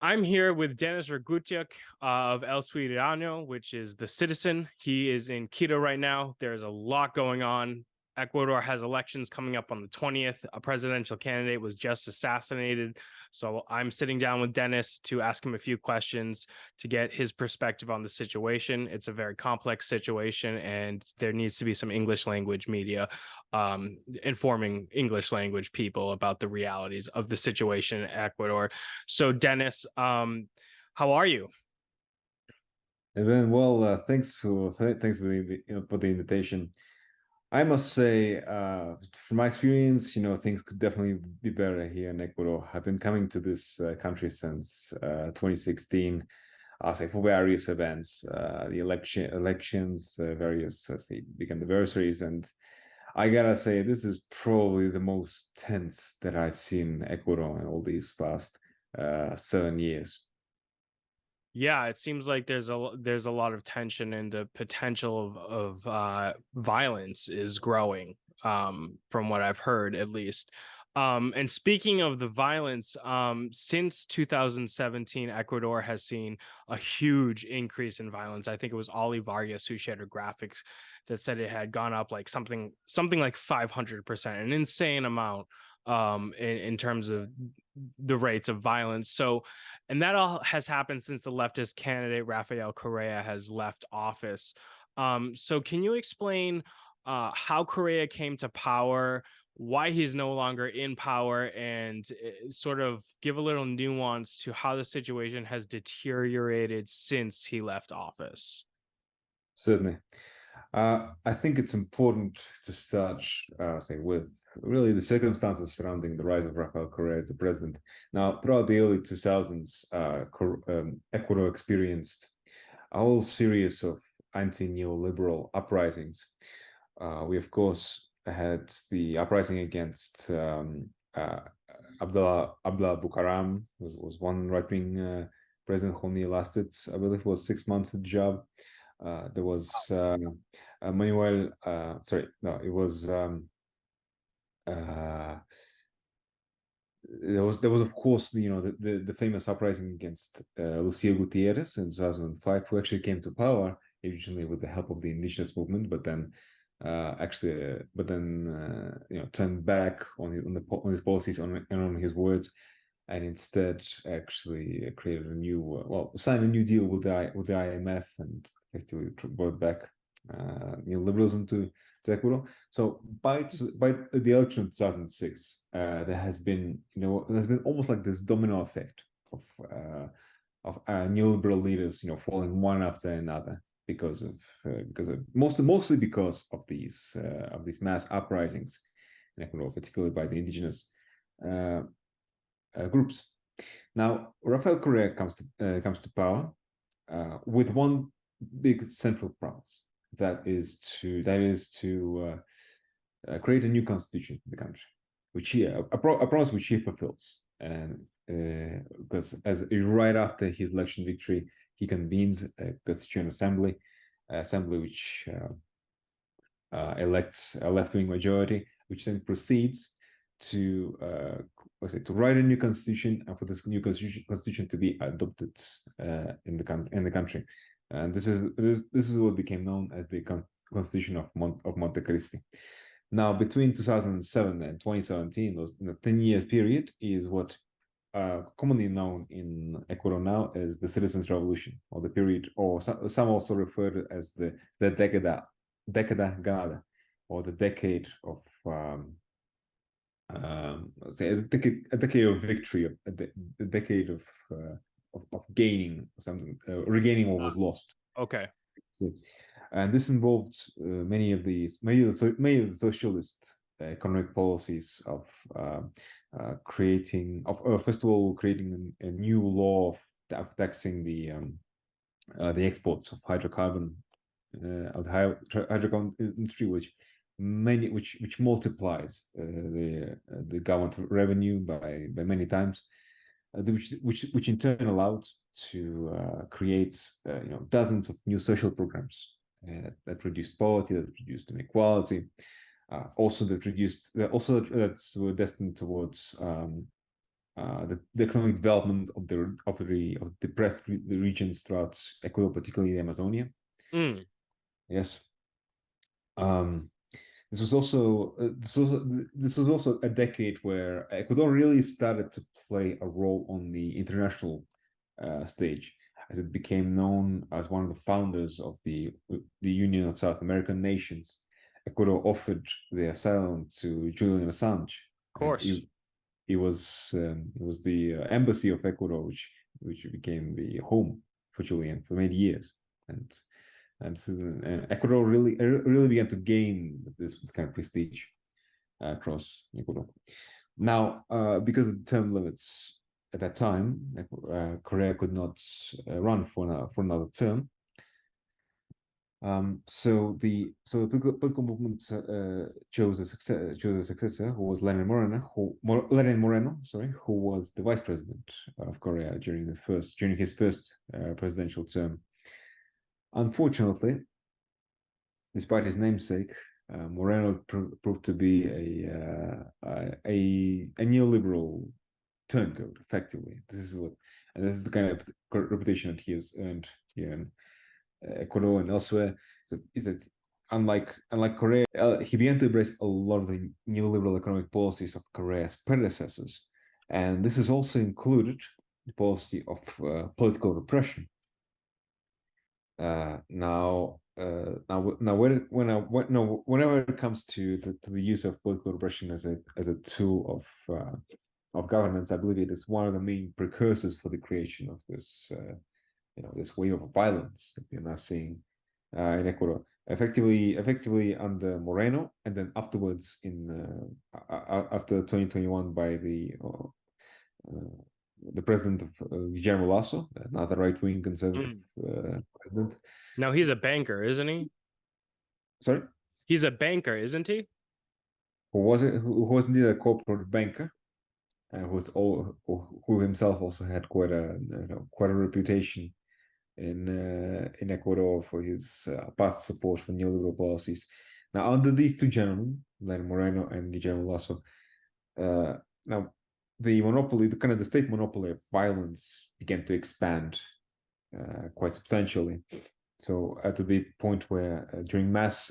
I'm here with Denis Rogatyuk of El Ciudadano, which is the citizen. He is in Quito right now. There's a lot going on. Ecuador has elections coming up on the 20th. A presidential candidate was just assassinated. So I'm sitting down with Denis to ask him a few questions to get his perspective on the situation. It's a very complex situation, and there needs to be some English language media informing English language people about the realities of the situation in Ecuador. So, Denis, how are you? Even well, thanks for the invitation. I must say, from my experience, things could definitely be better here in Ecuador. I've been coming to this country since 2016. I'll say for various events, the elections, various say big anniversaries, and I gotta say this is probably the most tense that I've seen Ecuador in all these past 7 years. Yeah, it seems like there's a lot of tension, and the potential of violence is growing, from what I've heard, at least. And speaking of the violence, since 2017, Ecuador has seen a huge increase in violence. I think it was Oli Vargas who shared a graphics that said it had gone up like something like 500%, an insane amount in terms of the rates of violence. So, and that all has happened since the leftist candidate Rafael Correa has left office. So can you explain how Correa came to power, why he's no longer in power, and sort of give a little nuance to how the situation has deteriorated since he left office? Certainly. I think it's important to start, say, with really the circumstances surrounding the rise of Rafael Correa as the president. Now, throughout the early 2000s, Ecuador experienced a whole series of anti-neoliberal uprisings. We, of course, had the uprising against Abdullah Bucaram, who was one right-wing president who only lasted, I believe, was 6 months in the job. There was Manuel. Sorry, no, it was. Uh, there was of course the famous uprising against Lucia Gutierrez in 2005, who actually came to power originally with the help of the indigenous movement, but then turned back on his policies and on his words, and instead actually created a new signed a new deal with the IMF and effectively brought back neoliberalism to Ecuador. So by the election of 2006, there's been almost like this domino effect of neoliberal leaders, falling one after another because of mostly because of these mass uprisings in Ecuador, particularly by the indigenous groups. Now, Rafael Correa comes to power with one big central promise, that is to create a new constitution in the country, which a promise which he fulfills, and because as right after his election victory, he convenes a constituent assembly which elects a left-wing majority, which then proceeds to write a new constitution, and for this new constitution to be adopted in the country. And this is what became known as the Constitution of Monte Cristi. Now, between 2007 and 2017, those 10 years period is what commonly known in Ecuador now as the Citizens' Revolution, or the period, or some also refer to as the década ganada, or the decade of say a decade of victory, a decade of gaining something, regaining what was lost. Okay. And this involved many of the socialist economic policies of creating first of all creating a new law of taxing the exports of hydrocarbon of the hydrocarbon industry, which multiplies the government revenue by many times, which in turn allowed to create dozens of new social programs that reduced poverty, that reduced inequality, also that were destined towards the economic development of the depressed regions throughout Ecuador, particularly the Amazonia. Mm, Yes. Um, this was also a decade where Ecuador really started to play a role on the international stage, as it became known as one of the founders of the Union of South American Nations. Ecuador offered the asylum to Julian Assange, of and course. it was the embassy of Ecuador which became the home for Julian for many years, and and Ecuador really began to gain this kind of prestige across Ecuador. Now, because of the term limits at that time, Korea could not run for another term. So the political movement chose a successor who was Lenin Moreno, sorry, who was the vice president of Korea during his first presidential term. Unfortunately, despite his namesake, Moreno proved to be a neoliberal turncoat. Effectively, this is the kind of reputation that he has earned here in Ecuador and elsewhere. Is that unlike Korea, he began to embrace a lot of the neoliberal economic policies of Korea's predecessors, and this has also included the policy of political repression. Whenever it comes to the use of political repression as a tool of governance, I believe it is one of the main precursors for the creation of this this wave of violence that we're now seeing in Ecuador. Effectively under Moreno, and then afterwards after 2021 by the president of Guillermo Lasso, another right-wing conservative president. Now he's a banker, isn't he? Sorry, He's a banker, isn't he? who was it? Who was indeed a corporate banker, and who himself also had quite a reputation in Ecuador for his past support for neoliberal policies. Now, under these two gentlemen, Lenin Moreno and Guillermo Lasso, now the state monopoly of violence began to expand quite substantially. So to the point where during mass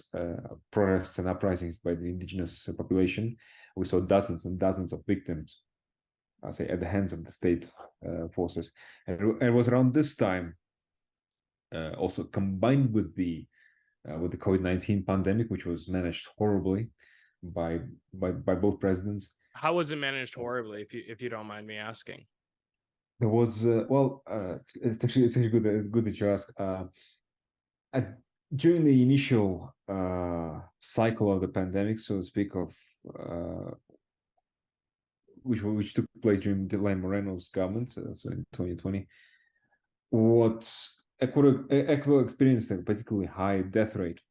protests and uprisings by the indigenous population, we saw dozens and dozens of victims, I say, at the hands of the state forces. And it was around this time, also combined with the COVID-19 pandemic, which was managed horribly by both presidents. How was it managed horribly, if you don't mind me asking? There was it's actually good that you ask. During the initial cycle of the pandemic, so to speak, of which took place during Lenin Moreno's government, so in 2020, what Ecuador experienced a particularly high death rate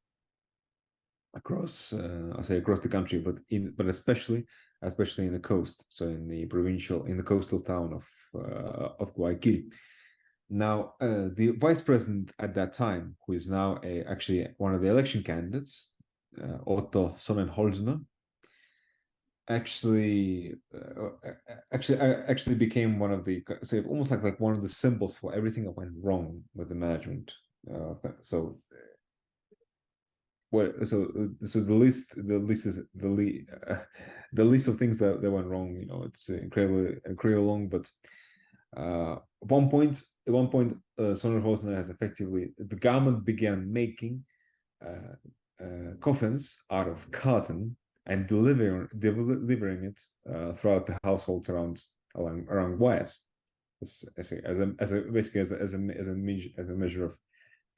across, across the country, but especially in the coast, so in the coastal town of Guayaquil. Now, the vice president at that time, who is now actually one of the election candidates, Otto Sonnenholzner, actually became one of the, say, almost like one of the symbols for everything that went wrong with the management. So the list of things that went wrong. It's incredibly long, but at one point, Sonnenholzner has effectively, the government began making coffins out of cotton and delivering it throughout the households around Guayas, basically as a measure of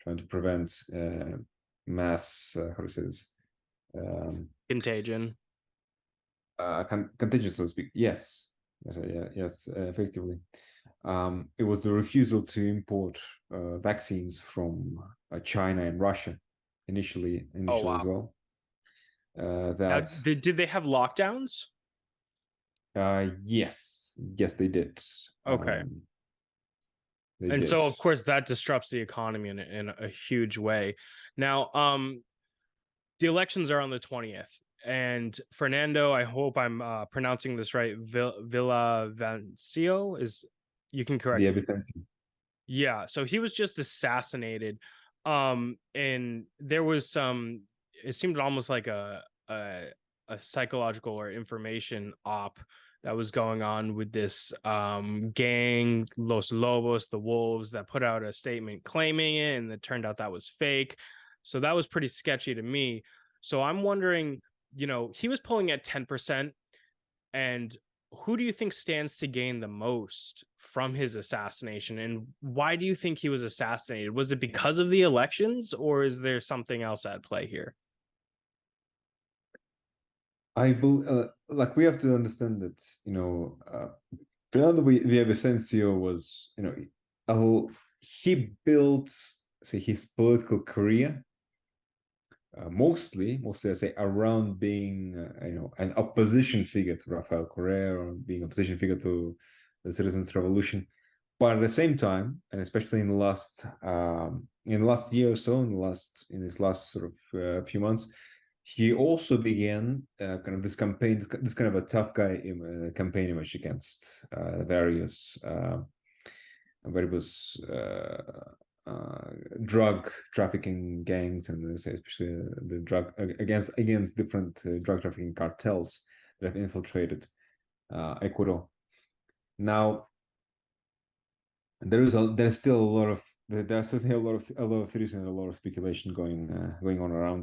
trying to prevent mass how to say this Contagion. Contagious, so to speak. Yes, effectively. It was the refusal to import vaccines from China and Russia initially Oh as wow. well. Now, That did they have lockdowns? Yes, they did. Okay. They And did. so of course that disrupts the economy in a huge way. Now, the elections are on the 20th, and Fernando, I hope I'm pronouncing this right. Villavicencio is, you can correct me. Villavicencio. Yeah, so he was just assassinated. And there was some, it seemed almost like a psychological or information op that was going on with this gang, Los Lobos, the Wolves, that put out a statement claiming it, and it turned out that was fake. So that was pretty sketchy to me. So I'm wondering, he was pulling at 10%, and who do you think stands to gain the most from his assassination? And why do you think he was assassinated? Was it because of the elections, or is there something else at play here? Like we have to understand that Fernando Villavicencio was he built, say, his political career mostly I say, around being an opposition figure to Rafael Correa, or being opposition figure to the Citizens Revolution. But at the same time, and especially in the last year or so, in his last sort of few months, he also began kind of this campaign, this kind of a tough guy campaign image against various drug trafficking gangs, and especially the drug against different drug trafficking cartels that have infiltrated Ecuador. Now, there's still a lot of there's certainly a lot of theories and a lot of speculation going on around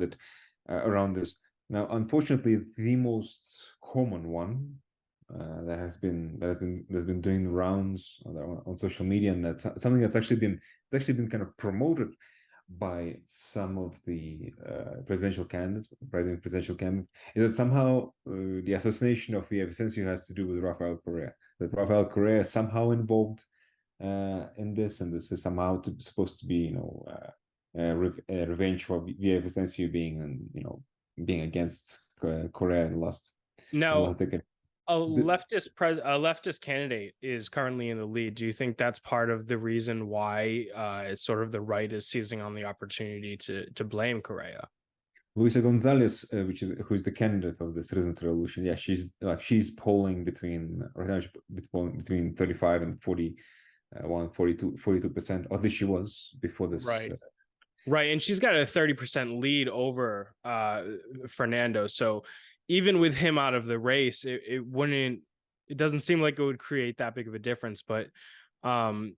this. Now, unfortunately, the most common one that's been doing the rounds on social media, and that's something that's actually been kind of promoted by some of the presidential candidates, is that somehow the assassination of Villavicencio has to do with Rafael Correa. That Rafael Correa is somehow involved in this, and this is somehow supposed to be, revenge for Villavicencio being against Correa in the Now, last decade. a leftist candidate is currently in the lead. Do you think that's part of the reason why sort of the right is seizing on the opportunity to blame Correa? Luisa Gonzalez, who's the candidate of the Citizens Revolution, yeah, she's polling between right now, between 35 and 42%, or at least she was before this. Right. Right, and she's got a 30% lead over Fernando. So even with him out of the race, it doesn't seem like it would create that big of a difference. But um,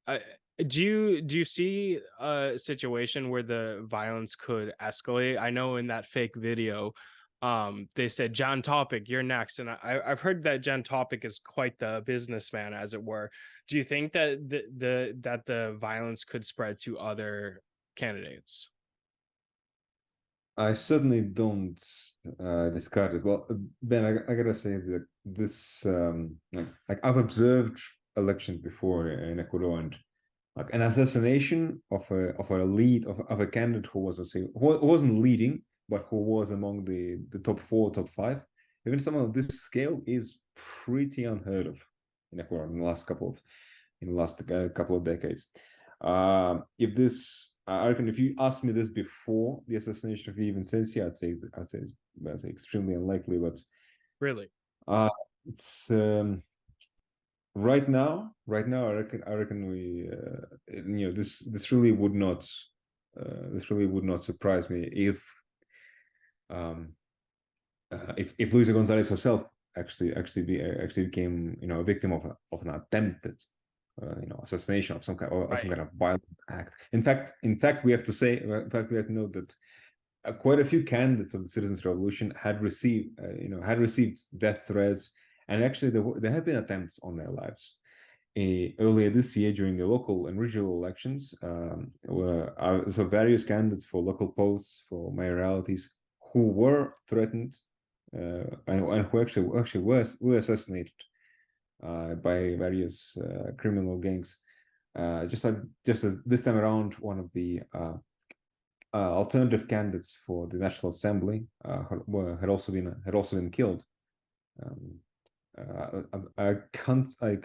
I, do you see a situation where the violence could escalate? I know in that fake video, they said, John Topic, you're next, and I've heard that John Topic is quite the businessman, as it were. Do you think that the violence could spread to other candidates? I certainly don't discard it. Well, Ben, I gotta say that this, like I've observed elections before in Ecuador, and like an assassination of a candidate who was, let's say, who wasn't leading, but who was among the top four, top five. Even some of this scale is pretty unheard of in Ecuador in the last couple of decades. I reckon if you asked me this before the assassination of Villavicencio, I'd say extremely unlikely. But Really? uh, it's I reckon this really would not surprise me if Luisa Gonzalez herself actually became a victim of an attempted assassination of some Right. kind of violent act. In fact, we have to note that quite a few candidates of the Citizens Revolution had received death threats, and actually there have been attempts on their lives. Earlier this year, during the local and regional elections, so various candidates for local posts for mayoralities who were threatened and who actually were assassinated by various criminal gangs. Just as this time around, one of the alternative candidates for the National Assembly had also been killed. I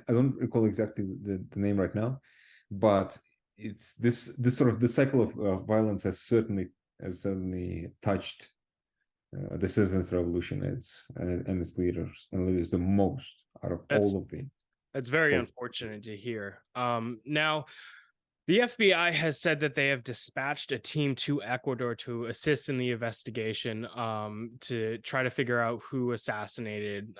don't recall exactly the name right now, but it's this cycle of violence has certainly touched the citizens' revolution and its leaders the most out of That's all of the that's very all. unfortunate to hear. Now the FBI has said that they have dispatched a team to Ecuador to assist in the investigation, to try to figure out who assassinated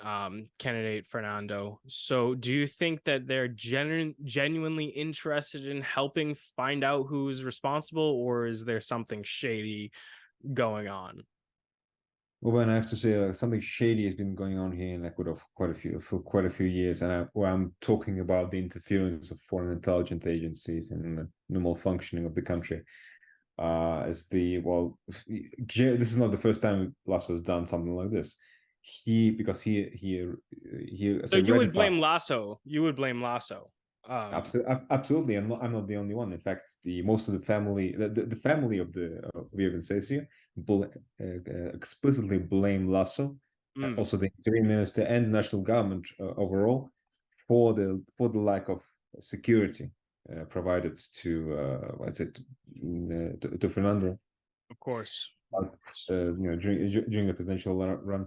candidate Fernando. So, do you think that they're genuinely interested in helping find out who's responsible, or is there something shady going on? Well, and I have to say, something shady has been going on here in Ecuador for quite a few years, and I'm talking about the interference of foreign intelligence agencies in the normal functioning of the country. As the well, this is not the first time Lasso has done something like this. Because he So say you would ratified. blame Lasso. You would blame Lasso. Absolutely. I'm not the only one. In fact, the most of the family, the family of the Villavicencio, explicitly blame Lasso, mm, also the interim minister and the national government overall, for the lack of security provided to to Fernando. of course. But, during the presidential run.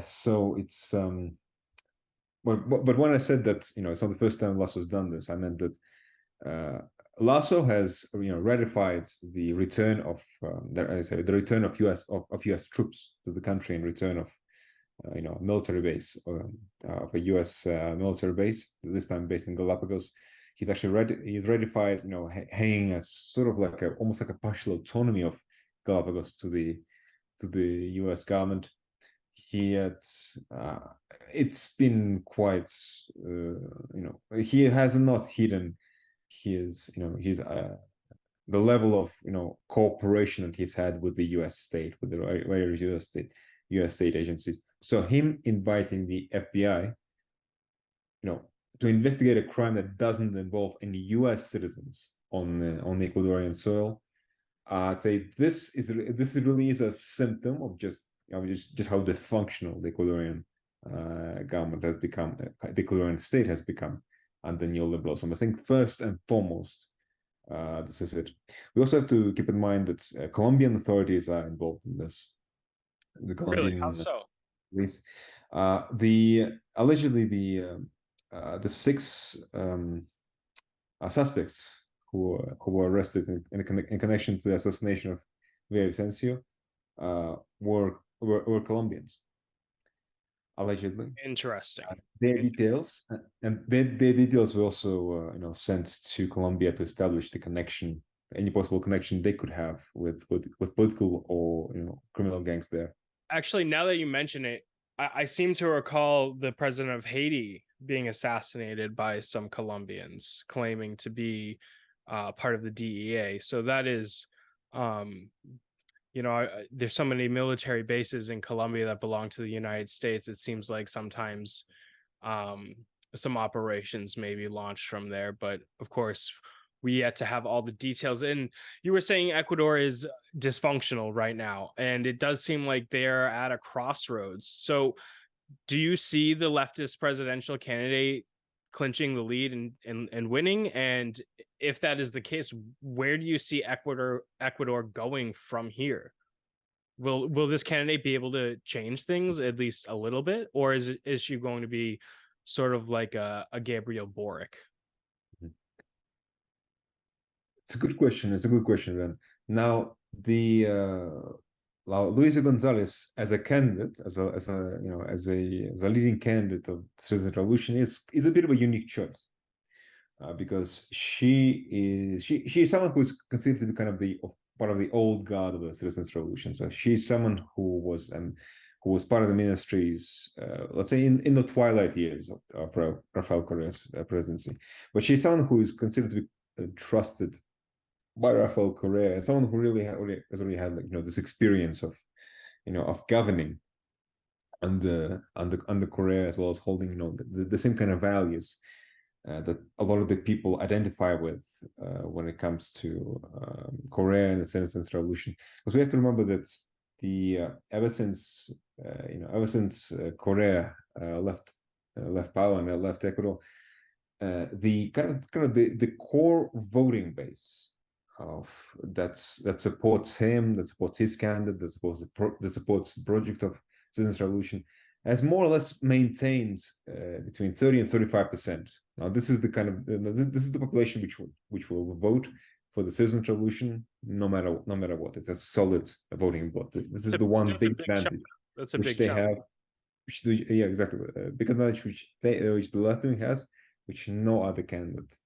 So it's but when I said that it's not the first time Lasso's done this, I meant that Lasso has ratified the return of the return of US troops to the country in return of a military base of a US military base, this time based in Galapagos. He's ratified hanging as sort of like almost like a partial autonomy of Galapagos to the US government. He had it's been quite he has not hidden his the level of cooperation that he's had with the US state, with the various US state agencies. So him inviting the FBI to investigate a crime that doesn't involve any US citizens on the Ecuadorian soil, I'd say this really is a symptom of just how dysfunctional the Ecuadorian government has become, the Ecuadorian state has become under neoliberalism. I think first and foremost, this is it. We also have to keep in mind that Colombian authorities are involved in this. The Really? How Colombian so? police, the allegedly the six suspects who were arrested in connection to the assassination of Villavicencio were Colombians, allegedly. Interesting. Their details and their details were also sent to Colombia to establish the connection, any possible connection they could have with political or criminal gangs there. Actually, now that you mention it, I seem to recall the president of Haiti being assassinated by some Colombians claiming to be part of the DEA. So that is, um, there's so many military bases in Colombia that belong to the United States. It seems like sometimes um, some operations may be launched from there, but of course, we yet to have all the details. And you were saying Ecuador is dysfunctional right now, and it does seem like they're at a crossroads. So, do you see the leftist presidential candidate clinching the lead and winning? And if that is the case, where do you see Ecuador going from here? Will this candidate be able to change things at least a little bit, or is she going to be sort of like a Gabriel Boric? It's a good question. It's a good question, Ben. Now, Luisa Gonzalez as a candidate, as a leading candidate of citizen revolution is a bit of a unique choice, because she is someone who is considered to be kind of the part of the old guard of the citizens revolution. So she's someone who was part of the ministries, let's say in the twilight years of Rafael Correa's presidency, but she's someone who is considered to be trusted by Rafael Correa, and someone who has already had this experience of governing under Correa, as well as holding the same kind of values that a lot of the people identify with when it comes to Correa and the citizens revolution. Because we have to remember that ever since Correa left power and left Ecuador, the kind of the core voting base of that supports him, that supports his candidate, that supports the project of citizens revolution, has more or less maintained between 30 and 35%. Now, this is the kind of this is the population which will vote for the citizens revolution, no matter what. It's a solid voting bloc. This is the one That's a big big chunk. advantage That's a which big they chunk. have, yeah, exactly, big advantage which the left wing has, which no other candidate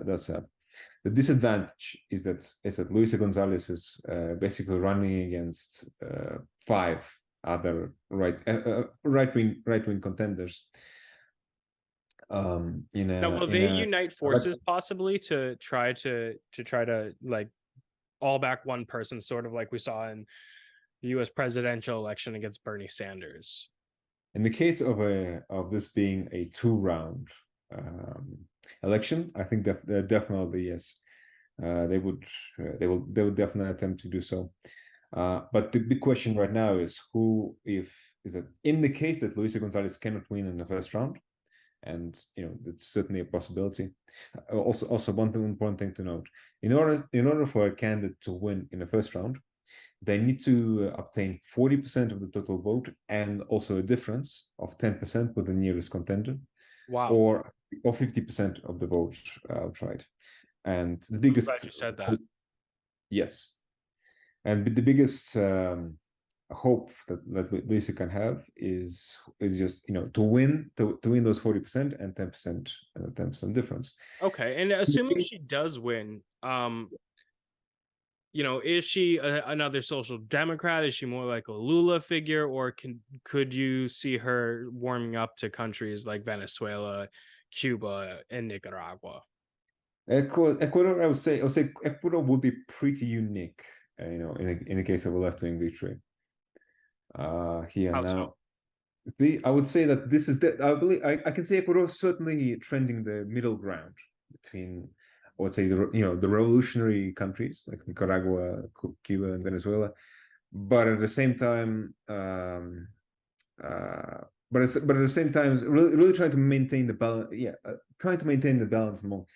does have. The disadvantage is that Luisa Gonzalez is basically running against five other right wing contenders. In Now, a will in they a unite forces election. possibly to try to like all back one person, sort of like we saw in the U.S. presidential election against Bernie Sanders? In the case of this being a two-round election, I think that definitely yes, they would definitely attempt to do so. But the big question right now is who if is it in the case that Luisa Gonzalez cannot win in the first round, and that's certainly a possibility. Also one important thing to note: in order for a candidate to win in the first round, they need to obtain 40% of the total vote and also a difference of 10% with the nearest contender, Wow, or 50% of the vote outright. And the I'm glad biggest you said that. hope, yes, and the biggest hope that Lisa can have is just to win those 40% and 10% difference. Okay, and assuming she does win, is she another social democrat? Is she more like a Lula figure, or could you see her warming up to countries like Venezuela, Cuba, and Nicaragua? Ecuador, I would say Ecuador would be pretty unique, in the case of a left-wing victory. Here How so? now, I would say that this is I believe I can say Ecuador certainly trending the middle ground between, I would say, the revolutionary countries like Nicaragua, Cuba, and Venezuela, but at the same time, uh, but at the same time, really trying to maintain the balance. Yeah, trying to maintain the balance among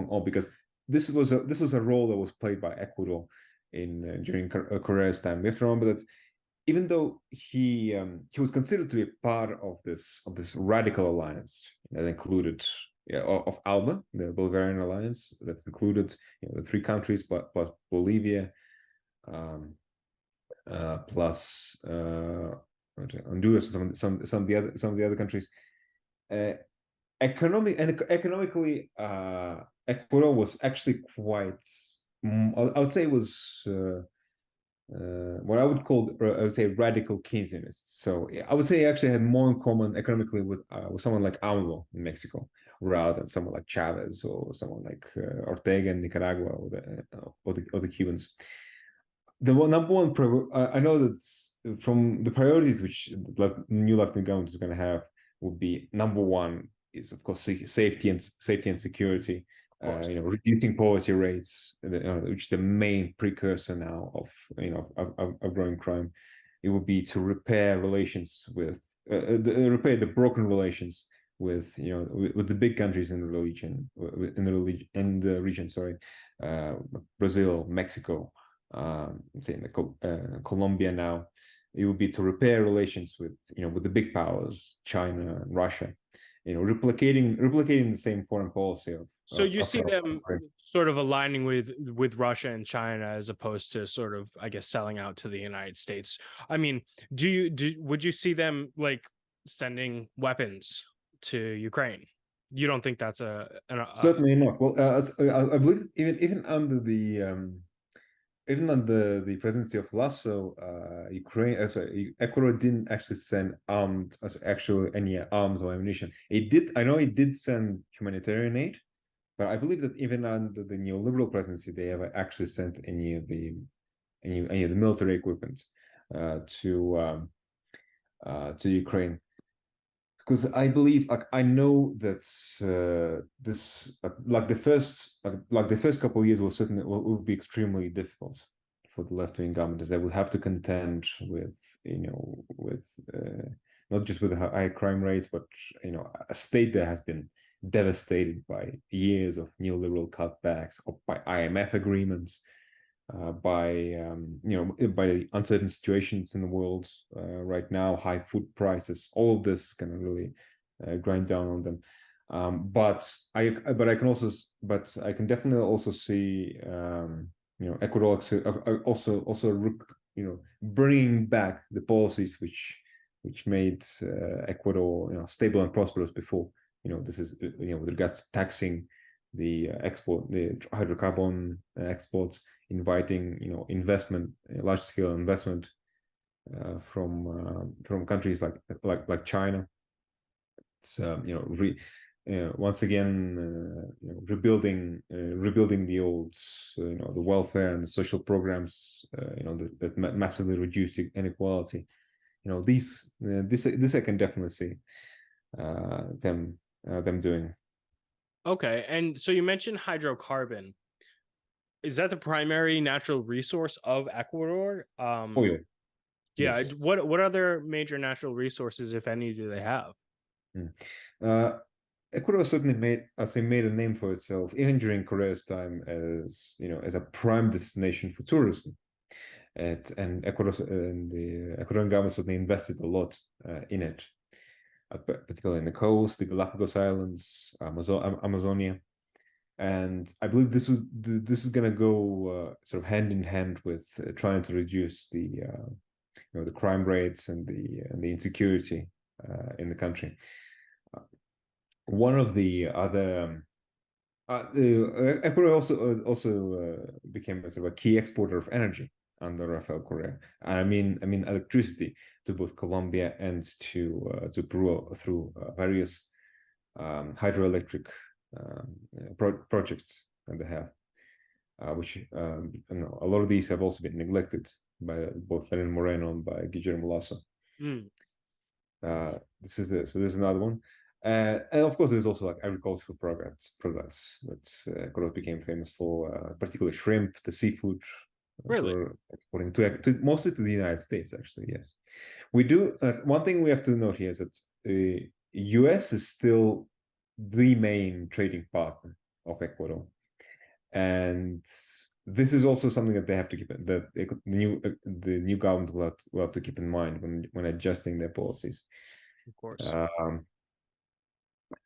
all, because this was a role that was played by Ecuador in during Correa's time. We have to remember that even though he was considered to be a part of this radical alliance that included, yeah, of ALBA, the Bulgarian alliance that included the three countries plus Bolivia, um, plus Honduras, some of the other countries. Uh, economically, Ecuador was actually quite. I would say it was. What I would say radical Keynesianists. So yeah, I would say he actually had more in common economically with someone like AMLO in Mexico, rather than someone like Chavez or someone like Ortega in Nicaragua, or the Cubans. The number one, I know that from the priorities which the new left-wing government is going to have, would be number one is of course safety and security, Of course. reducing poverty rates, which is the main precursor now of growing crime. It would be to repair relations repair the broken relations with the big countries in the region. Sorry, Brazil, Mexico, say in Colombia now. It would be to repair relations with the big powers, China and Russia, replicating the same foreign policy So you of see them of sort of aligning with Russia and China as opposed to sort of, I guess, selling out to the United States. I mean, would you see them like sending weapons to Ukraine? You don't think that's certainly not. Well, I believe even under the presidency of Lasso, Ecuador didn't actually send any arms or ammunition. It did. I know it did send humanitarian aid, but I believe that even under the neoliberal presidency, they haven't actually sent any of the military equipment to Ukraine. Because I believe, like, I know that this like the first couple of years will be extremely difficult for the left wing government, as they will have to contend with not just with high crime rates, but a state that has been devastated by years of neoliberal cutbacks, or by IMF agreements, by uncertain situations in the world right now, high food prices. All of this is going to really grind down on them. But I can definitely also see Ecuador also bringing back the policies which made Ecuador stable and prosperous before. This is with regards to taxing the hydrocarbon exports, inviting investment, large scale investment from countries like China. It's once again rebuilding the old the welfare and the social programs that massively reduced inequality. This I can definitely see them doing. Okay, and so you mentioned hydrocarbon. Is that the primary natural resource of Ecuador? Oh yeah, Yeah. yes. What other major natural resources, if any, do they have? Mm. Uh, Ecuador certainly made a name for itself even during Korea's time as a prime destination for tourism. And the Ecuadorian government certainly invested a lot in it, particularly in the coast, the Galapagos Islands, Amazonia. And I believe this is going to go sort of hand in hand with trying to reduce the crime rates and the insecurity in the country. One of the other Ecuador also became a sort of a key exporter of energy under Rafael Correa. I mean electricity to both Colombia and to Peru through various hydroelectric projects that they have, which a lot of these have also been neglected by both Lenin Moreno and by Guillermo Lasso. Mm. This is another one. And of course, there's also like agricultural products that Ecuador became famous for, particularly shrimp, the seafood that Really? we're exporting to mostly to the United States. Actually, yes, we do. One thing we have to note here is that the U.S. is still the main trading partner of Ecuador, and this is also something that they have to keep that the new government will have to keep in mind when adjusting their policies. Of course. Um,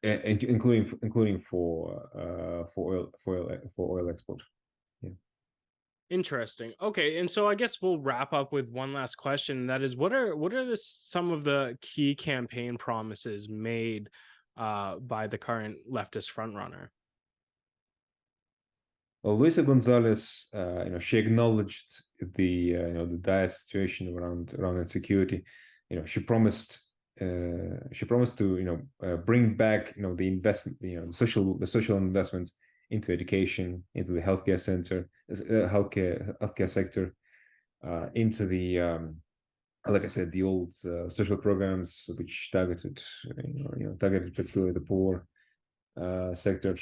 including for oil export. Yeah. Interesting. Okay, and so I guess we'll wrap up with one last question. And that is, what are some of the key campaign promises made by the current leftist frontrunner? Well, Luisa Gonzalez, she acknowledged the dire situation around insecurity. She promised to bring back the investment, the social investments into education, into the healthcare sector, into the like I said, the old social programs which targeted particularly the poor sector.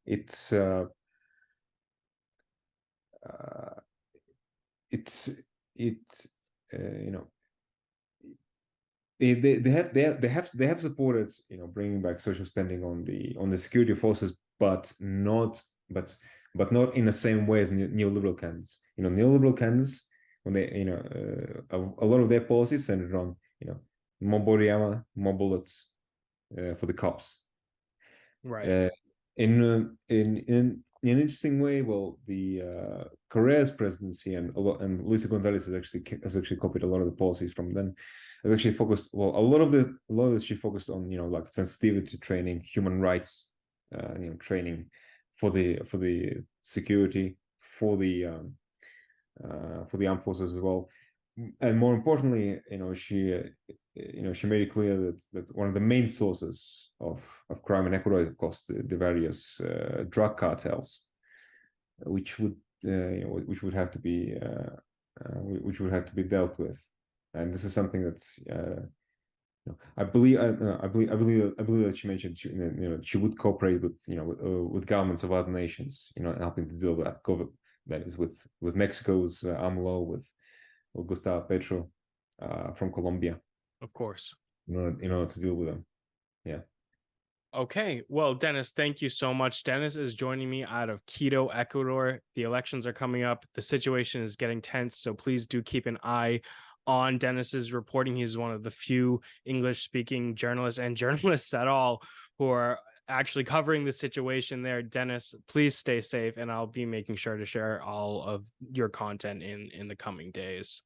it's uh, uh, it's it's you know they have supported bringing back social spending on the security forces, but not in the same way as neoliberal candidates. Neoliberal candidates, when they a lot of their policies centered on more body armor, more bullets for the cops. Right. Uh, in an interesting way, well, the Correa's presidency and Luisa Gonzalez has actually copied a lot of the policies from then. Has actually focused a lot of this she focused on like sensitivity training, human rights, training for the security for the armed forces as well. And more importantly, she made it clear that one of the main sources of crime in Ecuador is, of course, the various drug cartels, which would have to be dealt with. And this is something that's I believe that she mentioned she would cooperate with governments of other nations, helping to deal with that is with Mexico's AMLO, with Gustavo Petro from Colombia, Of course. in order to deal with them. Yeah. Okay. Well, Dennis, thank you so much. Dennis is joining me out of Quito, Ecuador. The elections are coming up. The situation is getting tense. So please do keep an eye on Dennis's reporting. He's one of the few English speaking journalists and journalists at all who are actually covering the situation there. Dennis, please stay safe, and I'll be making sure to share all of your content in the coming days.